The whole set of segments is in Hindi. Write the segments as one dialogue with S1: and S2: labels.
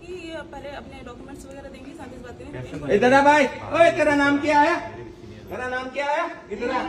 S1: कि ये पहले अपने डॉक्यूमेंट्स वगैरह देंगी, साथ ही बातें।
S2: इधर आ भाई, ओए तेरा नाम क्या है? तेरा नाम क्या है? इधर आ।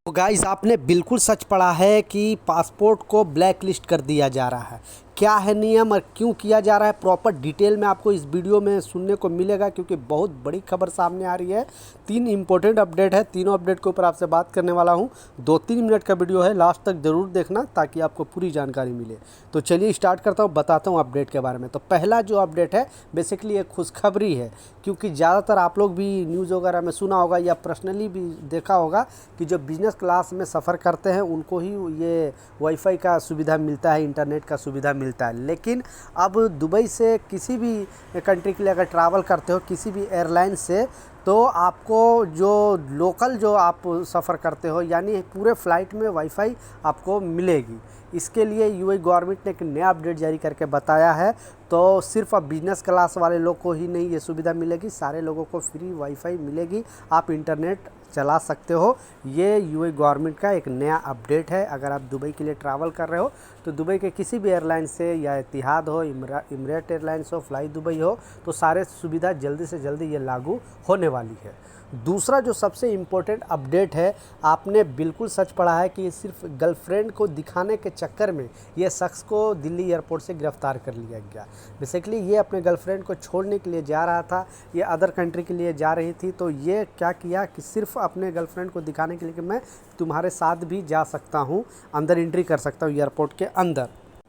S3: तो गाइस, आपने बिल्कुल सच पढ़ा है कि पासपोर्ट को ब्लैक लिस्ट कर दिया जा रहा है। क्या है नियम और क्यों किया जा रहा है, प्रॉपर डिटेल में आपको इस वीडियो में सुनने को मिलेगा, क्योंकि बहुत बड़ी खबर सामने आ रही है। 3 इंपॉर्टेंट अपडेट है, तीनों अपडेट के ऊपर आपसे बात करने वाला हूं। 2-3 मिनट का वीडियो है, लास्ट तक ज़रूर देखना ताकि आपको पूरी जानकारी मिले। तो चलिए स्टार्ट करता हूँ, बताता हूँ अपडेट के बारे में। तो पहला जो अपडेट है बेसिकली एक खुशखबरी है, क्योंकि ज़्यादातर आप लोग भी न्यूज़ वगैरह में सुना होगा या पर्सनली भी देखा होगा कि जो बिज़नेस क्लास में सफ़र करते हैं उनको ही ये वाईफाई का सुविधा मिलता है, इंटरनेट का सुविधा मिलता है। लेकिन अब दुबई से किसी भी कंट्री के लिए अगर ट्रैवल करते हो किसी भी एयरलाइन से, तो आपको जो लोकल जो आप सफ़र करते हो यानी पूरे फ़्लाइट में वाईफाई आपको मिलेगी। इसके लिए यूएई गवर्नमेंट ने एक नया अपडेट जारी करके बताया है। तो सिर्फ अब बिज़नेस क्लास वाले लोग को ही नहीं ये सुविधा मिलेगी, सारे लोगों को फ्री वाईफाई मिलेगी, आप इंटरनेट चला सकते हो। ये यूएई गवर्नमेंट का एक नया अपडेट है। अगर आप दुबई के लिए ट्रैवल कर रहे हो तो दुबई के किसी भी एयरलाइन से, या इतिहाद हो, इमरात एयरलाइंस हो, फ्लाई दुबई हो, तो सारे सुविधा जल्दी से जल्दी ये लागू होने वाली है। दूसरा जो सबसे इम्पोर्टेंट अपडेट है, आपने बिल्कुल सच पढ़ा है कि सिर्फ गर्लफ्रेंड को दिखाने के चक्कर में ये शख्स को दिल्ली एयरपोर्ट से गिरफ़्तार कर लिया गया। बेसिकली ये अपने गर्लफ्रेंड को छोड़ने के लिए जा रहा था, ये अदर कंट्री के लिए जा रही थी। तो ये क्या किया कि सिर्फ अपने गर्लफ्रेंड को दिखाने के लिए कि मैं तुम्हारे साथ भी जा सकता हूँ, अंदर एंट्री कर सकता हूँ एयरपोर्ट के अंदर।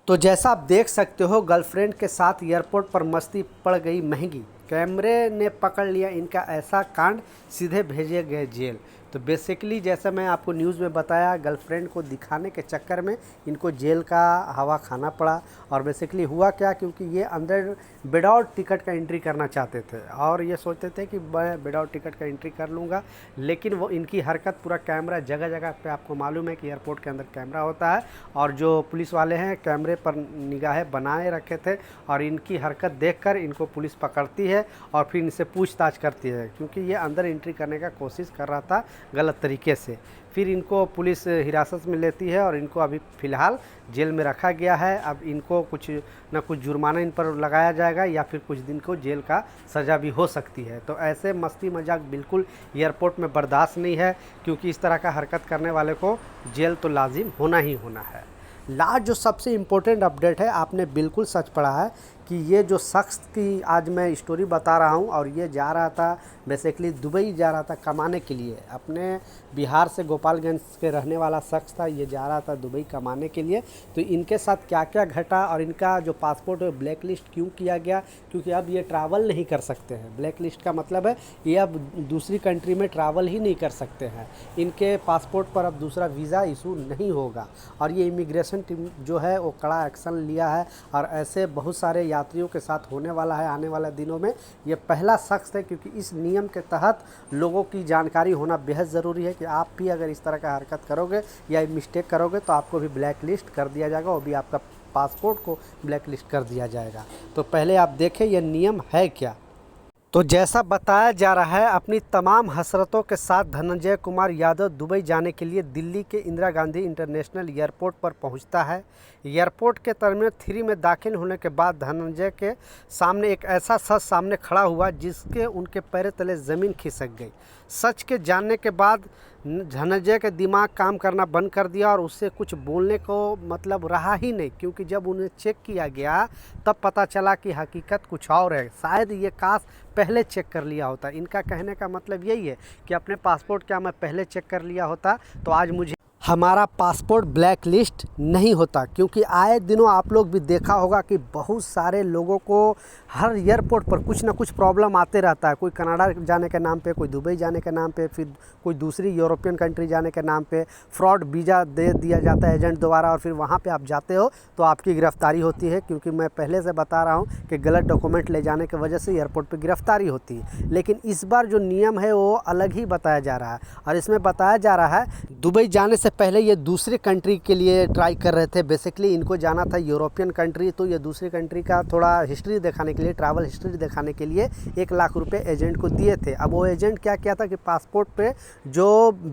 S3: तो जैसा आप देख सकते हो, गर्लफ्रेंड के साथ एयरपोर्ट पर मस्ती पड़ गई महंगी, कैमरे ने पकड़ लिया इनका ऐसा कांड, सीधे भेजे गए जेल। तो बेसिकली जैसा मैं आपको न्यूज़ में बताया, गर्लफ्रेंड को दिखाने के चक्कर में इनको जेल का हवा खाना पड़ा। और बेसिकली हुआ क्या, क्योंकि ये अंदर विदाउट टिकट का एंट्री करना चाहते थे और ये सोचते थे कि मैं विदाउट टिकट का एंट्री कर लूँगा। लेकिन वो इनकी हरकत, पूरा कैमरा जगह जगह पे, आपको मालूम है कि एयरपोर्ट के अंदर कैमरा होता है, और जो पुलिस वाले हैं कैमरे पर निगाहें बनाए रखे थे, और इनकी हरकत देखकर इनको पुलिस पकड़ती है और फिर इनसे पूछताछ करती है, क्योंकि ये अंदर एंट्री करने का कोशिश कर रहा था गलत तरीके से। फिर इनको पुलिस हिरासत में लेती है और इनको अभी फ़िलहाल जेल में रखा गया है। अब इनको कुछ ना कुछ जुर्माना इन पर लगाया जाएगा या फिर कुछ दिन को जेल का सज़ा भी हो सकती है। तो ऐसे मस्ती मजाक बिल्कुल एयरपोर्ट में बर्दाश्त नहीं है, क्योंकि इस तरह का हरकत करने वाले को जेल तो लाजिम होना ही होना है। लास्ट जो सबसे इम्पोर्टेंट अपडेट है, आपने बिल्कुल सच पढ़ा है कि ये जो शख्स की आज मैं स्टोरी बता रहा हूँ, और ये जा रहा था बेसिकली दुबई जा रहा था कमाने के लिए। अपने बिहार से गोपालगंज के रहने वाला शख्स था, ये जा रहा था दुबई कमाने के लिए। तो इनके साथ क्या क्या घटा और इनका जो पासपोर्ट है ब्लैक लिस्ट क्यों किया गया, क्योंकि अब ये ट्रैवल नहीं कर सकते हैं। ब्लैक लिस्ट का मतलब है ये अब दूसरी कंट्री में ट्रैवल ही नहीं कर सकते हैं। इनके पासपोर्ट पर अब दूसरा वीज़ा इशू नहीं होगा, और ये इमिग्रेशन टीम जो है वो कड़ा एक्शन लिया है, और ऐसे बहुत सारे यात्रियों के साथ होने वाला है आने वाले दिनों में। ये पहला शख्स है, क्योंकि इस नियम के तहत लोगों की जानकारी होना बेहद ज़रूरी है कि आप भी अगर इस तरह का हरकत करोगे या मिस्टेक करोगे तो आपको भी ब्लैक लिस्ट कर दिया जाएगा, वो भी आपका पासपोर्ट को ब्लैक लिस्ट कर दिया जाएगा। तो पहले आप देखें ये नियम है क्या। तो जैसा बताया जा रहा है, अपनी तमाम हसरतों के साथ धनंजय कुमार यादव दुबई जाने के लिए दिल्ली के इंदिरा गांधी इंटरनेशनल एयरपोर्ट पर पहुंचता है। एयरपोर्ट के टर्मिनल 3 में दाखिल होने के बाद धनंजय के सामने एक ऐसा शख्स सामने खड़ा हुआ जिसके उनके पैर तले ज़मीन खिसक गई। सच के जानने के बाद धनंजय के दिमाग काम करना बंद कर दिया और उससे कुछ बोलने को मतलब रहा ही नहीं, क्योंकि जब उन्हें चेक किया गया तब पता चला कि हकीकत कुछ और है। शायद ये काश पहले चेक कर लिया होता। इनका कहने का मतलब यही है कि अपने पासपोर्ट क्या मैं पहले चेक कर लिया होता तो आज मुझे हमारा पासपोर्ट ब्लैक लिस्ट नहीं होता। क्योंकि आए दिनों आप लोग भी देखा होगा कि बहुत सारे लोगों को हर एयरपोर्ट पर कुछ ना कुछ प्रॉब्लम आते रहता है। कोई कनाडा जाने के नाम पे, कोई दुबई जाने के नाम पे, फिर कोई दूसरी यूरोपियन कंट्री जाने के नाम पे फ्रॉड वीज़ा दे दिया जाता है एजेंट द्वारा, और फिर वहाँ पे आप जाते हो तो आपकी गिरफ़्तारी होती है। क्योंकि मैं पहले से बता रहा हूँ कि गलत डॉक्यूमेंट ले जाने की वजह से एयरपोर्ट पर गिरफ़्तारी होती है। लेकिन इस बार जो नियम है वो अलग ही बताया जा रहा है, और इसमें बताया जा रहा है दुबई जाने से से पहले ये दूसरे कंट्री के लिए ट्राई कर रहे थे। बेसिकली इनको जाना था यूरोपियन कंट्री, तो ये दूसरे कंट्री का थोड़ा हिस्ट्री दिखाने के लिए, ट्रैवल हिस्ट्री दिखाने के लिए 1 लाख रुपए एजेंट को दिए थे। अब वो एजेंट क्या किया था कि पासपोर्ट पे जो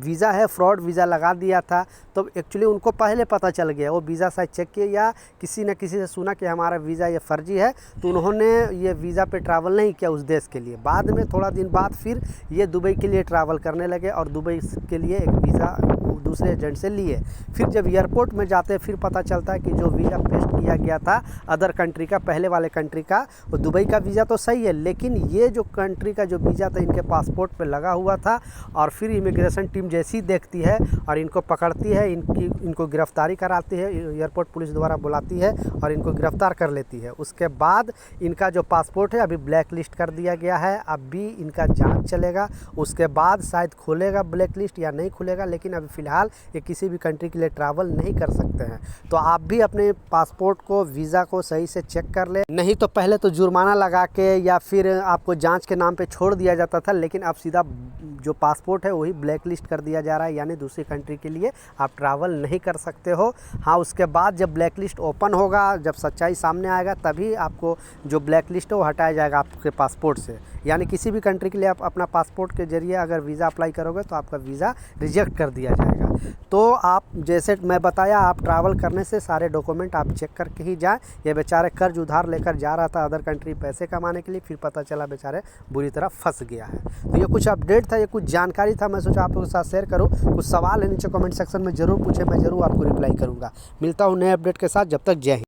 S3: वीज़ा है फ्रॉड वीज़ा लगा दिया था। तो एक्चुअली उनको पहले पता चल गया, वो वीज़ा शायद चेक किए या किसी न किसी से सुना कि हमारा वीज़ा ये फर्जी है, तो उन्होंने ये वीज़ा पे ट्रैवल नहीं किया उस देश के लिए। बाद में थोड़ा दिन बाद फिर ये दुबई के लिए ट्रैवल करने लगे और दुबई के लिए एक वीज़ा दूसरे एजेंट से लिए। फिर जब एयरपोर्ट में जाते हैं फिर पता चलता है कि जो वीज़ा पेस्ट किया गया था अदर कंट्री का, पहले वाले कंट्री का, वो दुबई का वीज़ा तो सही है, लेकिन ये जो कंट्री का जो वीज़ा था इनके पासपोर्ट पे लगा हुआ था। और फिर इमिग्रेशन टीम जैसी देखती है और इनको पकड़ती है, इनको गिरफ्तारी कराती है, एयरपोर्ट पुलिस द्वारा बुलाती है और इनको गिरफ्तार कर लेती है। उसके बाद इनका जो पासपोर्ट है अभी ब्लैक लिस्ट कर दिया गया है। अब भी इनका जाँच चलेगा, उसके बाद शायद खुलेगा ब्लैक लिस्ट या नहीं खुलेगा, लेकिन अभी फ़िलहाल ये किसी भी कंट्री के लिए ट्रैवल नहीं कर सकते हैं। तो आप भी अपने पासपोर्ट को, वीज़ा को सही से चेक कर ले, नहीं तो पहले तो जुर्माना लगा के या फिर आपको जांच के नाम पे छोड़ दिया जाता था, लेकिन अब सीधा जो पासपोर्ट है वही ब्लैक लिस्ट कर दिया जा रहा है, यानी दूसरी कंट्री के लिए आप ट्रैवल नहीं कर सकते हो। हाँ, उसके बाद जब ब्लैक लिस्ट ओपन होगा, जब सच्चाई सामने आएगा, तभी आपको जो ब्लैक लिस्ट है वो हटाया जाएगा आपके पासपोर्ट से। यानी किसी भी कंट्री के लिए आप अपना पासपोर्ट के जरिए अगर वीज़ा अप्लाई करोगे तो आपका वीज़ा रिजेक्ट कर दिया जाएगा। तो आप जैसे मैं बताया, आप ट्रैवल करने से सारे डॉक्यूमेंट आप चेक करके ही जाएं। ये बेचारे कर्ज उधार लेकर जा रहा था अदर कंट्री पैसे कमाने के लिए, फिर पता चला बेचारे बुरी तरह फंस गया है। तो ये कुछ अपडेट था, ये कुछ जानकारी था, मैं सोचा आप लोगों के साथ शेयर करूँ। कुछ सवाल है नीचे कमेंट सेक्शन में ज़रूर पूछे, मैं ज़रूर आपको रिप्लाई करूँगा। मिलता हूँ नए अपडेट के साथ, जब तक जय हिंद।